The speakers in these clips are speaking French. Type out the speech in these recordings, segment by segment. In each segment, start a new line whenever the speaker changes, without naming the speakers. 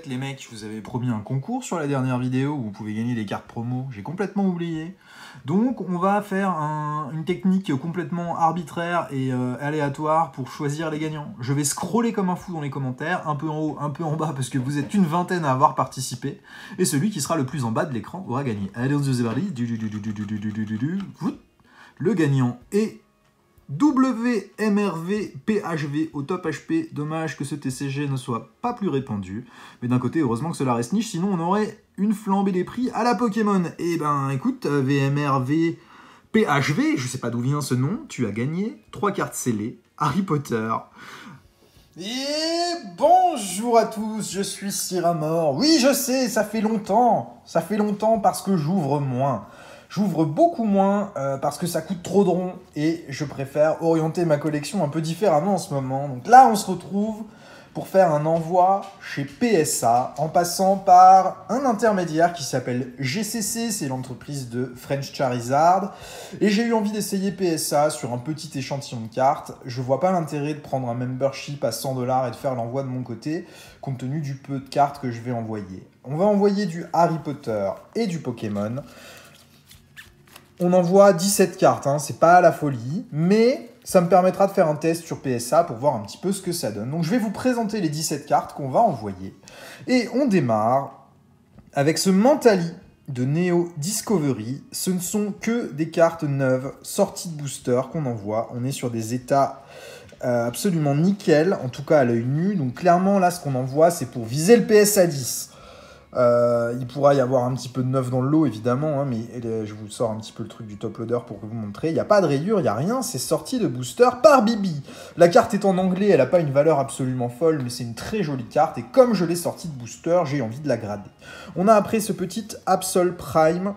Les mecs, je vous avais promis un concours sur la dernière vidéo où vous pouvez gagner des cartes promo. J'ai complètement oublié. Donc on va faire une technique complètement arbitraire et aléatoire pour choisir les gagnants. Je vais scroller comme un fou dans les commentaires, un peu en haut, un peu en bas, parce que vous êtes une vingtaine à avoir participé. Et celui qui sera le plus en bas de l'écran aura gagné. Allez, on se parle. Le gagnant est WMRV PHV au top HP. Dommage que ce TCG ne soit pas plus répandu. Mais d'un côté, heureusement que cela reste niche, sinon on aurait une flambée des prix à la Pokémon. Et ben écoute, VMRV PHV, je sais pas d'où vient ce nom, tu as gagné 3 cartes scellées, Harry Potter.
Et bonjour à tous, je suis Cyramor. Oui, je sais, ça fait longtemps parce que j'ouvre moins. J'ouvre beaucoup moins parce que ça coûte trop de ronds et je préfère orienter ma collection un peu différemment en ce moment. Donc là, on se retrouve pour faire un envoi chez PSA en passant par un intermédiaire qui s'appelle GCC, c'est l'entreprise de French Charizard. Et j'ai eu envie d'essayer PSA sur un petit échantillon de cartes. Je vois pas l'intérêt de prendre un membership à 100 $ et de faire l'envoi de mon côté, compte tenu du peu de cartes que je vais envoyer. On va envoyer du Harry Potter et du Pokémon. On envoie 17 cartes, hein, c'est pas la folie, mais ça me permettra de faire un test sur PSA pour voir un petit peu ce que ça donne. Donc je vais vous présenter les 17 cartes qu'on va envoyer. Et on démarre avec ce Mentali de Neo Discovery. Ce ne sont que des cartes neuves, sorties de booster qu'on envoie. On est sur des états absolument nickel, en tout cas à l'œil nu. Donc clairement là ce qu'on envoie c'est pour viser le PSA 10. Il pourra y avoir un petit peu de neuf dans le lot évidemment, hein, mais je vous sors un petit peu le truc du top loader pour vous montrer. Il n'y a pas de rayure, il n'y a rien, c'est sorti de booster par Bibi. La carte est en anglais, elle n'a pas une valeur absolument folle, mais c'est une très jolie carte et comme je l'ai sortie de booster, j'ai envie de la grader. On a après ce petit Absol Prime.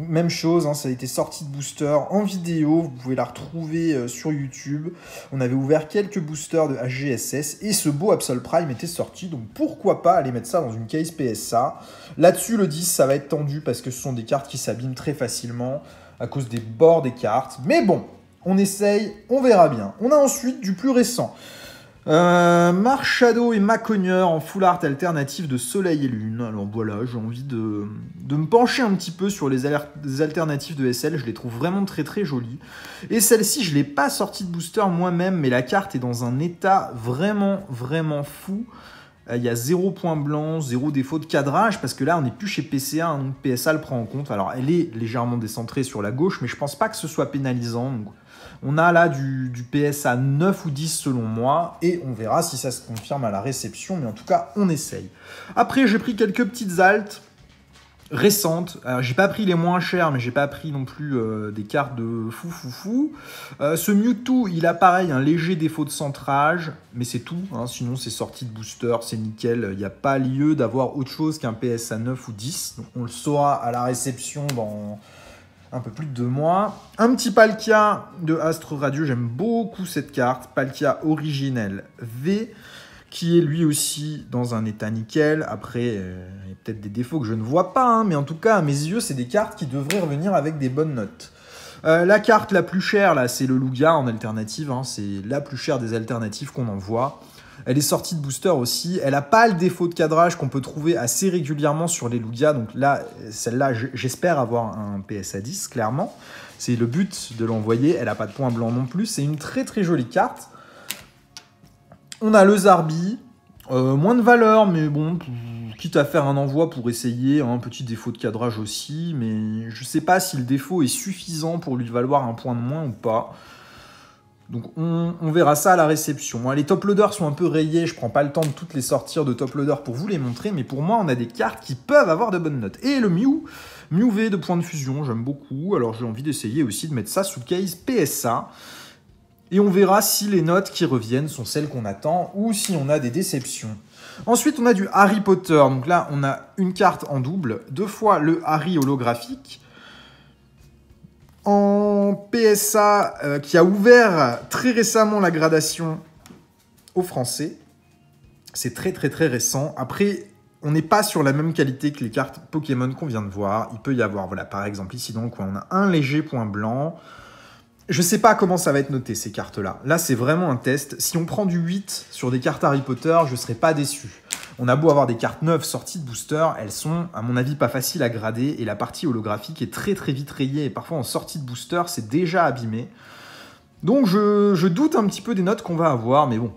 Même chose, hein, ça a été sorti de booster en vidéo, vous pouvez la retrouver sur YouTube. On avait ouvert quelques boosters de HGSS et ce beau Absol Prime était sorti, donc pourquoi pas aller mettre ça dans une case PSA. Là-dessus, le 10, ça va être tendu parce que ce sont des cartes qui s'abîment très facilement à cause des bords des cartes. Mais bon, on essaye, on verra bien. On a ensuite du plus récent. Marshadow et Macogneur en full art alternative de Soleil et Lune. Alors voilà, j'ai envie de me pencher un petit peu sur les alternatives de SL. Je les trouve vraiment très très jolies. Et celle-ci, je ne l'ai pas sortie de booster moi-même, mais la carte est dans un état vraiment vraiment fou. Il y a 0 point blanc, 0 défaut de cadrage, parce que là, on n'est plus chez PCA, hein, donc PSA le prend en compte. Alors, elle est légèrement décentrée sur la gauche, mais je pense pas que ce soit pénalisant. Donc, on a là du PSA 9 ou 10 selon moi, et on verra si ça se confirme à la réception, mais en tout cas, on essaye. Après, j'ai pris quelques petites altes récentes. Alors, j'ai pas pris les moins chères, mais j'ai pas pris non plus des cartes de fou. Ce Mewtwo, il a pareil un léger défaut de centrage, mais c'est tout. Hein, sinon, c'est sorti de booster, c'est nickel. Il n'y a pas lieu d'avoir autre chose qu'un PSA 9 ou 10. Donc, on le saura à la réception dans un peu plus de 2 mois. Un petit Palkia de Astro Radio, j'aime beaucoup cette carte. Palkia originelle V, qui est lui aussi dans un état nickel. Après, il y a peut-être des défauts que je ne vois pas, hein, mais en tout cas, à mes yeux, c'est des cartes qui devraient revenir avec des bonnes notes. La carte la plus chère, là, c'est le Lugia en alternative. Hein, c'est la plus chère des alternatives qu'on envoie. Elle est sortie de booster aussi. Elle n'a pas le défaut de cadrage qu'on peut trouver assez régulièrement sur les Lugia. Donc là, celle-là, j'espère avoir un PSA 10, clairement. C'est le but de l'envoyer. Elle n'a pas de point blanc non plus. C'est une très très jolie carte. On a le Zarbi. Moins de valeur, mais bon, quitte à faire un envoi pour essayer. Un petit défaut de cadrage aussi. Mais je ne sais pas si le défaut est suffisant pour lui valoir un point de moins ou pas. Donc on verra ça à la réception. Bon, les top loaders sont un peu rayés, je prends pas le temps de toutes les sortir de top loader pour vous les montrer, mais pour moi on a des cartes qui peuvent avoir de bonnes notes. Et le Mew V de point de fusion, j'aime beaucoup, alors j'ai envie d'essayer aussi de mettre ça sous case PSA. Et on verra si les notes qui reviennent sont celles qu'on attend ou si on a des déceptions. Ensuite on a du Harry Potter, donc là on a une carte en double, 2 fois le Harry holographique. En PSA qui a ouvert très récemment la gradation aux Français. C'est très très très récent. Après, on n'est pas sur la même qualité que les cartes Pokémon qu'on vient de voir. Il peut y avoir, voilà, par exemple ici dans le coin, on a un léger point blanc. Je ne sais pas comment ça va être noté ces cartes-là. Là, c'est vraiment un test. Si on prend du 8 sur des cartes Harry Potter, je ne serai pas déçu. On a beau avoir des cartes neuves sorties de booster, elles sont à mon avis pas faciles à grader et la partie holographique est très vite rayée et parfois en sortie de booster c'est déjà abîmé. Donc je doute un petit peu des notes qu'on va avoir, mais bon,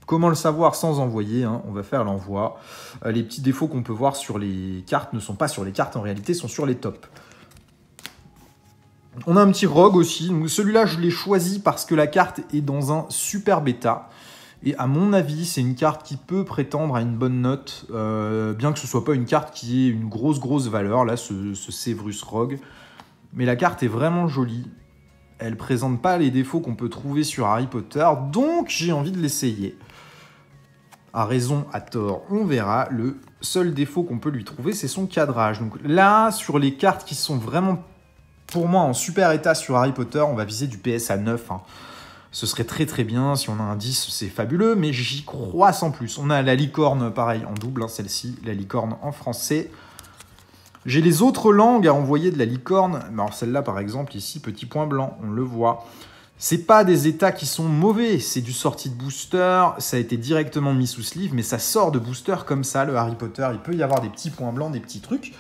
comment le savoir sans envoyer, hein, on va faire l'envoi. Les petits défauts qu'on peut voir sur les cartes ne sont pas sur les cartes en réalité, sont sur les tops. On a un petit Rogue aussi, celui-là je l'ai choisi parce que la carte est dans un super bêta. Et à mon avis, c'est une carte qui peut prétendre à une bonne note, bien que ce ne soit pas une carte qui ait une grosse valeur, là, ce Severus Rogue. Mais la carte est vraiment jolie. Elle ne présente pas les défauts qu'on peut trouver sur Harry Potter, donc j'ai envie de l'essayer. À raison, à tort, on verra. Le seul défaut qu'on peut lui trouver, c'est son cadrage. Donc là, sur les cartes qui sont vraiment, pour moi, en super état sur Harry Potter, on va viser du PSA 9, hein. Ce serait très bien, si on a un 10, c'est fabuleux, mais j'y crois sans plus. On a la licorne, pareil, en double, hein, celle-ci, la licorne en français. J'ai les autres langues à envoyer de la licorne. Alors celle-là, par exemple, ici, petit point blanc, on le voit. C'est pas des états qui sont mauvais, c'est du sorti de booster, ça a été directement mis sous sleeve, mais ça sort de booster comme ça, le Harry Potter. Il peut y avoir des petits points blancs, des petits trucs.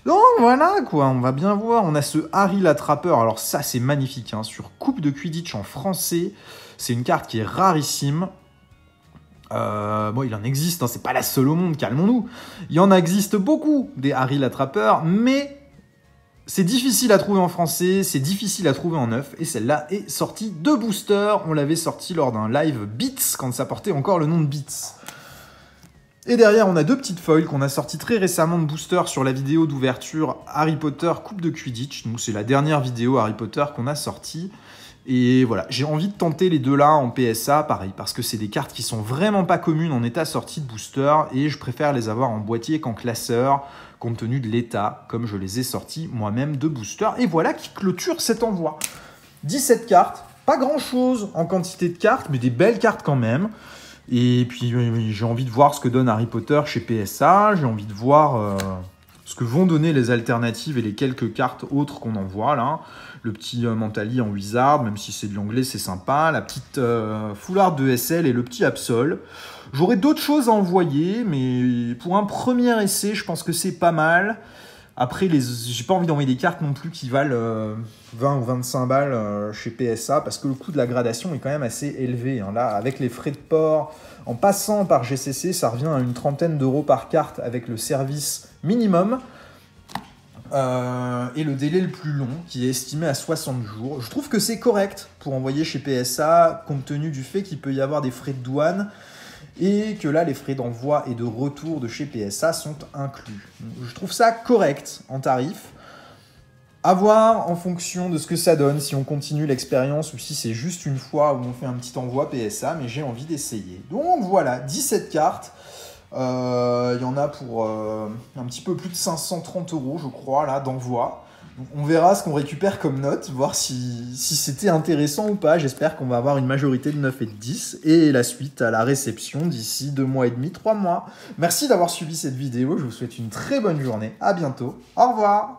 Donc voilà quoi, on va bien voir. On a ce Harry l'attrapeur, alors ça c'est magnifique, hein, sur Coupe de Quidditch en français. C'est une carte qui est rarissime. Bon, il en existe, hein, c'est pas la seule au monde, calmons-nous. Il en existe beaucoup des Harry l'attrapeur, mais c'est difficile à trouver en français, c'est difficile à trouver en neuf, et celle-là est sortie de booster. On l'avait sortie lors d'un live Beats, quand ça portait encore le nom de Beats. Et derrière, on a deux petites foils qu'on a sorties très récemment de booster sur la vidéo d'ouverture Harry Potter Coupe de Quidditch. Donc c'est la dernière vidéo Harry Potter qu'on a sortie. Et voilà, j'ai envie de tenter les deux là en PSA, pareil, parce que c'est des cartes qui sont vraiment pas communes en état sortie de booster, et je préfère les avoir en boîtier qu'en classeur, compte tenu de l'état, comme je les ai sortis moi-même de booster. Et voilà qui clôture cet envoi. 17 cartes, pas grand-chose en quantité de cartes, mais des belles cartes quand même. Et puis j'ai envie de voir ce que donne Harry Potter chez PSA, j'ai envie de voir ce que vont donner les alternatives et les quelques cartes autres qu'on envoie là. Le petit Mentali en Wizard, même si c'est de l'anglais, c'est sympa. La petite Foulard de SL et le petit Absol. J'aurais d'autres choses à envoyer, mais pour un premier essai, je pense que c'est pas mal. Après, j'ai pas envie d'envoyer des cartes non plus qui valent 20 ou 25 balles chez PSA, parce que le coût de la gradation est quand même assez élevé, hein. Là, avec les frais de port, en passant par GCC, ça revient à une trentaine d'euros par carte avec le service minimum. Et le délai le plus long, qui est estimé à 60 jours. Je trouve que c'est correct pour envoyer chez PSA, compte tenu du fait qu'il peut y avoir des frais de douane, et que là, les frais d'envoi et de retour de chez PSA sont inclus. Je trouve ça correct en tarif. À voir en fonction de ce que ça donne, si on continue l'expérience ou si c'est juste une fois où on fait un petit envoi PSA, mais j'ai envie d'essayer. Donc voilà, 17 cartes. Il y en a pour un petit peu plus de 530 €, je crois, là, d'envoi. On verra ce qu'on récupère comme note, voir si c'était intéressant ou pas. J'espère qu'on va avoir une majorité de 9 et de 10. Et la suite à la réception d'ici 2 mois et demi, 3 mois. Merci d'avoir suivi cette vidéo. Je vous souhaite une très bonne journée. À bientôt. Au revoir.